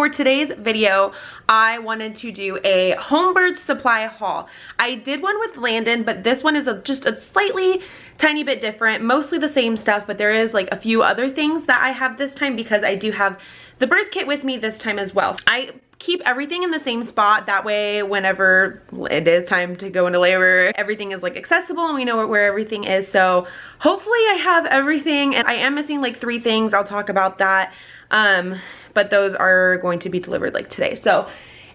for today's video, I wanted to do a home birth supply haul. I did one with Landon, but this one is just a slightly tiny bit different, mostly the same stuff, but there is like a few other things that I have this time because I do have the birth kit with me this time as well. I keep everything in the same spot, that way whenever it is time to go into labor, everything is like accessible and we know where everything is. So hopefully I have everything, and I am missing like 3 things. I'll talk about that, but those are going to be delivered like today. So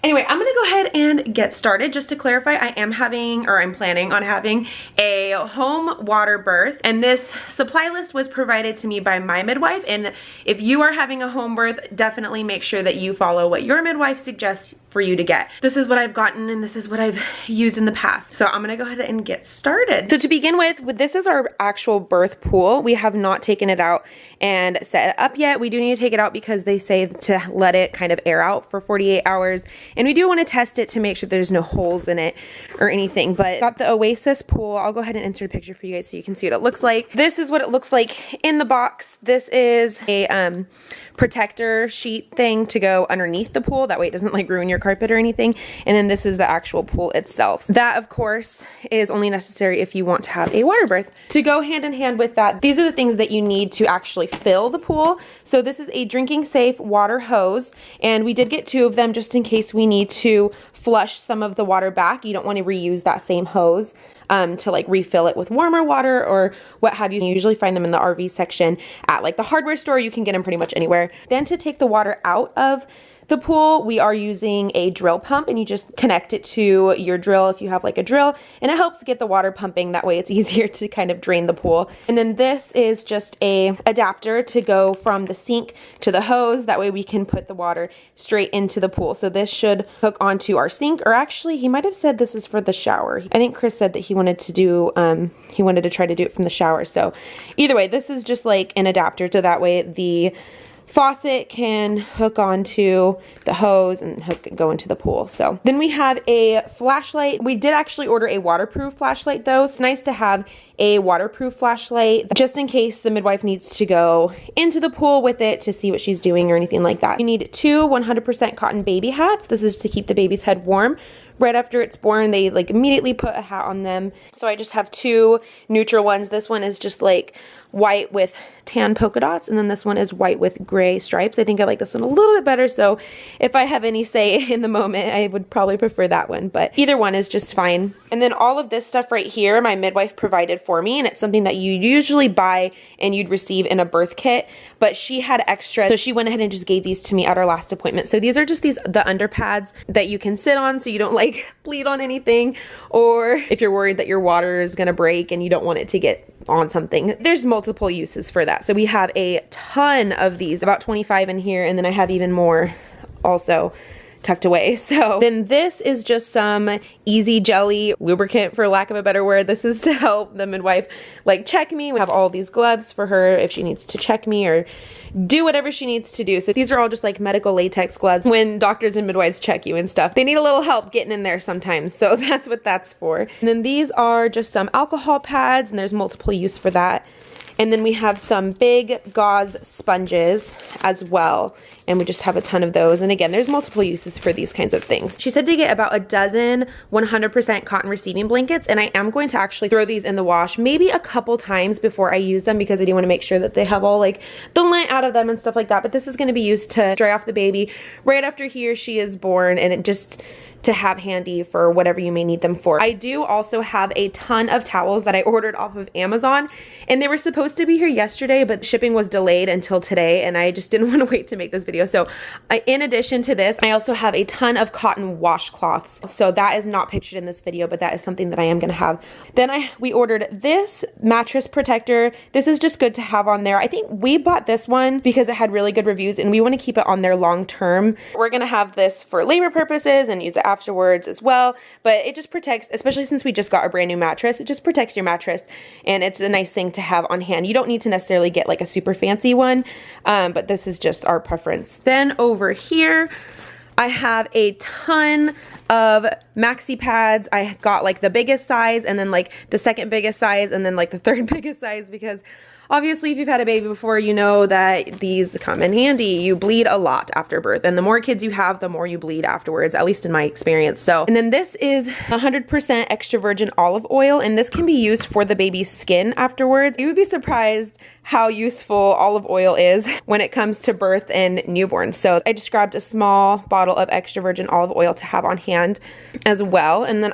anyway, I'm gonna go ahead and get started. Just to clarify, I'm planning on having a home water birth, and this supply list was provided to me by my midwife. And if you are having a home birth, definitely make sure that you follow what your midwife suggests for you to get. This is what I've gotten and this is what I've used in the past. So I'm gonna go ahead and get started. So to begin with, this is our actual birth pool. We have not taken it out and set it up yet. We do need to take it out because they say to let it kind of air out for 48 hours. And we do want to test it to make sure there's no holes in it or anything. But got the Oasis pool. I'll go ahead and insert a picture for you guys so you can see what it looks like. This is what it looks like in the box. This is a protector sheet thing to go underneath the pool. That way it doesn't like ruin your carpet or anything. And then this is the actual pool itself. So that, of course, is only necessary if you want to have a water birth. To go hand in hand with that, these are the things that you need to actually fill the pool. So this is a drinking safe water hose, and we did get 2 of them just in case we need to flush some of the water back. You don't want to reuse that same hose to like refill it with warmer water or what have you. You usually find them in the RV section at like the hardware store. You can get them pretty much anywhere. Then to take the water out of the pool, we are using a drill pump, and you just connect it to your drill if you have like a drill, and it helps get the water pumping. That way it's easier to kind of drain the pool. And then this is just a adapter to go from the sink to the hose. That way we can put the water straight into the pool. So this should hook onto our sink, or actually he might have said this is for the shower. I think Chris said that he wanted to do, he wanted to try to do it from the shower. So either way, this is just like an adapter, so that way the faucet can hook onto the hose and go into the pool. So then we have a flashlight. We did actually order a waterproof flashlight though. It's nice to have a waterproof flashlight just in case the midwife needs to go into the pool with it to see what she's doing or anything like that. You need 2 100% cotton baby hats. This is to keep the baby's head warm. Right after it's born, they like immediately put a hat on them. So I just have 2 neutral ones. This one is just like white with tan polka dots, and then this one is white with gray stripes. I think I like this one a little bit better, so if I have any say in the moment, I would probably prefer that one, but either one is just fine. And then all of this stuff right here, my midwife provided for me, and it's something that you usually buy and you'd receive in a birth kit, but she had extra, so she went ahead and just gave these to me at our last appointment. So these are just the under pads that you can sit on so you don't like bleed on anything, or if you're worried that your water is gonna break and you don't want it to get on something. There's multiple uses for that. So we have a ton of these, about 25 in here, and then I have even more also tucked away. So then this is just some easy jelly lubricant, for lack of a better word. This is to help the midwife like check me. We have all these gloves for her if she needs to check me or do whatever she needs to do. So these are all just like medical latex gloves when doctors and midwives check you and stuff. They need a little help getting in there sometimes. So that's what that's for. And then these are just some alcohol pads, and there's multiple use for that. And then we have some big gauze sponges as well, and we just have a ton of those. And again, there's multiple uses for these kinds of things. She said to get about a dozen 100% cotton receiving blankets, and I am going to actually throw these in the wash maybe a couple times before I use them, because I do want to make sure that they have all like the lint out of them and stuff like that. But this is going to be used to dry off the baby right after he or she is born, and it just to have handy for whatever you may need them for. I do also have a ton of towels that I ordered off of Amazon, and they were supposed to be here yesterday, but shipping was delayed until today, and I just didn't want to wait to make this video. So in addition to this, I also have a ton of cotton washcloths. So that is not pictured in this video, but that is something that I am gonna have. Then we ordered this mattress protector. This is just good to have on there. I think we bought this one because it had really good reviews, and we want to keep it on there long term. We're gonna have this for labor purposes and use it afterwards as well, but it just protects, especially since we just got a brand new mattress, it just protects your mattress, and it's a nice thing to have on hand. You don't need to necessarily get like a super fancy one, but this is just our preference. Then over here, I have a ton of maxi pads. I got like the biggest size, and then like the second biggest size, and then like the third biggest size, because obviously if you've had a baby before, you know that these come in handy. You bleed a lot after birth, and the more kids you have, the more you bleed afterwards, at least in my experience. So, and then this is 100% extra virgin olive oil, and this can be used for the baby's skin afterwards. You would be surprised how useful olive oil is when it comes to birth and newborns. So I just grabbed a small bottle of extra virgin olive oil to have on hand as well. And then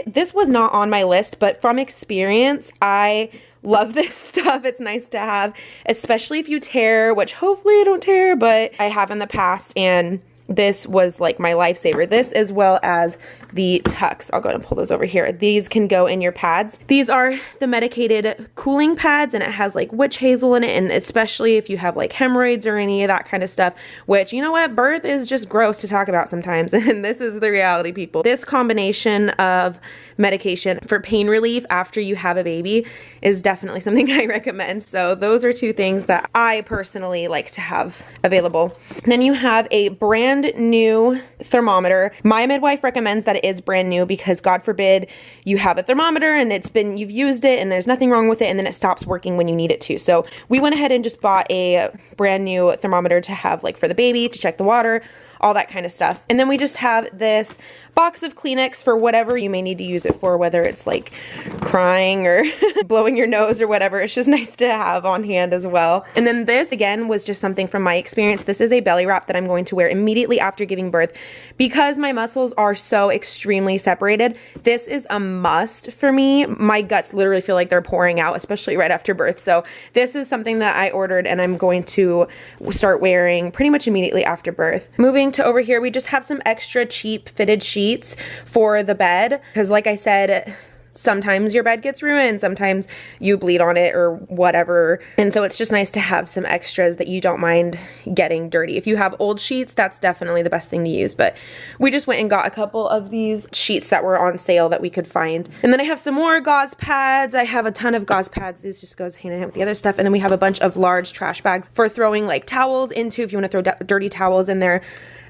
this was not on my list, but from experience, I love this stuff. It's nice to have, especially if you tear, which hopefully I don't tear, but I have in the past, and this was like my lifesaver. This, as well as the tucks. I'll go ahead and pull those over here. These can go in your pads. These are the medicated cooling pads, and it has like witch hazel in it, and especially if you have like hemorrhoids or any of that kind of stuff, which, you know what, birth is just gross to talk about sometimes, and this is the reality, people. This combination of medication for pain relief after you have a baby is definitely something I recommend. So those are two things that I personally like to have available. Then you have a brand new thermometer. My midwife recommends that it is brand new because God forbid you have a thermometer and you've used it and there's nothing wrong with it, and then it stops working when you need it to. So we went ahead and just bought a brand new thermometer to have like for the baby, to check the water, all that kind of stuff. And then we just have this box of Kleenex for whatever you may need to use it for, whether it's like crying or blowing your nose or whatever. It's just nice to have on hand as well. And then this, again, was just something from my experience. This is a belly wrap that I'm going to wear immediately after giving birth because my muscles are so extremely separated. This is a must for me. My guts literally feel like they're pouring out, especially right after birth. So this is something that I ordered and I'm going to start wearing pretty much immediately after birth. Moving to over here, we just have some extra cheap fitted sheets for the bed, because like I said, sometimes your bed gets ruined, sometimes you bleed on it or whatever, and so it's just nice to have some extras that you don't mind getting dirty. If you have old sheets, that's definitely the best thing to use, but we just went and got a couple of these sheets that were on sale that we could find. And then I have some more gauze pads. I have a ton of gauze pads. This just goes hand in hand with the other stuff. And then we have a bunch of large trash bags for throwing like towels into, if you want to throw dirty towels in there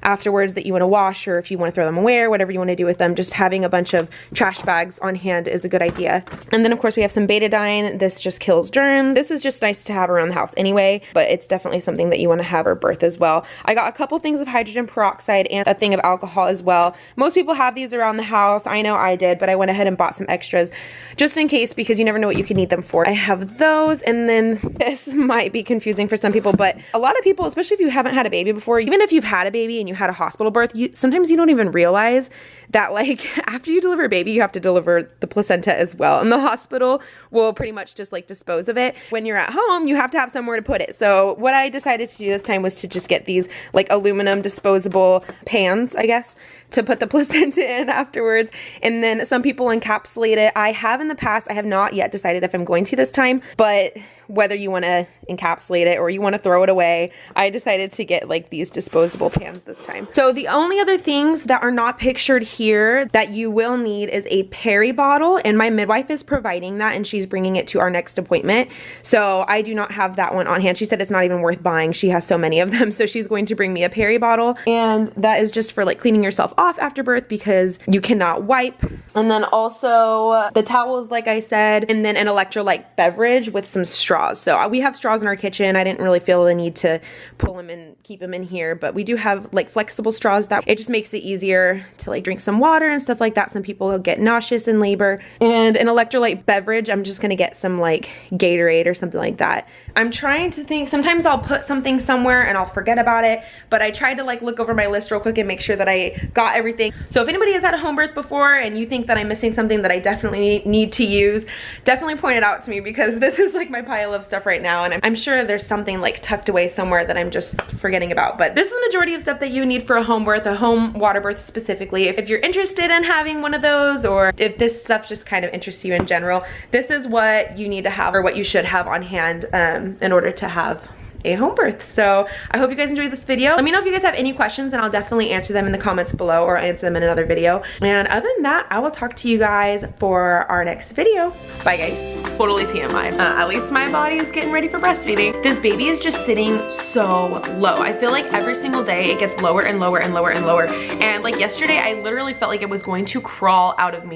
afterwards that you want to wash, or if you want to throw them away or whatever you want to do with them. Just having a bunch of trash bags on hand is a good idea. And then of course we have some betadine. This just kills germs. This is just nice to have around the house anyway, but it's definitely something that you want to have for birth as well. I got a couple things of hydrogen peroxide and a thing of alcohol as well. Most people have these around the house. I know I did, but I went ahead and bought some extras just in case, because you never know what you can need them for. I have those, and then this might be confusing for some people, but a lot of people, especially if you haven't had a baby before, even if you've had a baby and you had a hospital birth, sometimes you don't even realize that like after you deliver a baby, you have to deliver the placenta as well, and the hospital will pretty much just like dispose of it. When you're at home, you have to have somewhere to put it. So what I decided to do this time was to just get these like aluminum disposable pans, I guess, to put the placenta in afterwards. And then some people encapsulate it. I have in the past. I have not yet decided if I'm going to this time, but whether you want to encapsulate it or you want to throw it away, I decided to get like these disposable pans this time. So the only other things that are not pictured here that you will need is a peri bottle, and my midwife is providing that and she's bringing it to our next appointment. So I do not have that one on hand. She said it's not even worth buying. She has so many of them. So she's going to bring me a peri bottle, and that is just for like cleaning yourself off after birth because you cannot wipe. And then also the towels, like I said, and then an electrolyte beverage with some straws. So we have straws in our kitchen. I didn't really feel the need to pull them and keep them in here, but we do have like flexible straws that it just makes it easier to like drink some water and stuff like that. Some people get nauseous in labor. And an electrolyte beverage, I'm just gonna get some like Gatorade or something like that. I'm trying to think, sometimes I'll put something somewhere and I'll forget about it, but I tried to like look over my list real quick and make sure that I got everything. So if anybody has had a home birth before and you think that I'm missing something that I definitely need to use, definitely point it out to me, because this is like my pile of stuff right now, and I'm sure there's something like tucked away somewhere that I'm just forgetting about. But this is the majority of stuff that you need for a home birth, a home water birth specifically. If you're interested in having one of those, or if this stuff just kind of interests you in general, this is what you need to have, or what you should have on hand in order to have a home birth. So I hope you guys enjoyed this video. Let me know if you guys have any questions and I'll definitely answer them in the comments below, or answer them in another video. And other than that, I will talk to you guys for our next video. Bye guys. Totally TMI. At least my body is getting ready for breastfeeding. This baby is just sitting so low. I feel like every single day it gets lower and lower and lower and lower. And like yesterday, I literally felt like it was going to crawl out of me.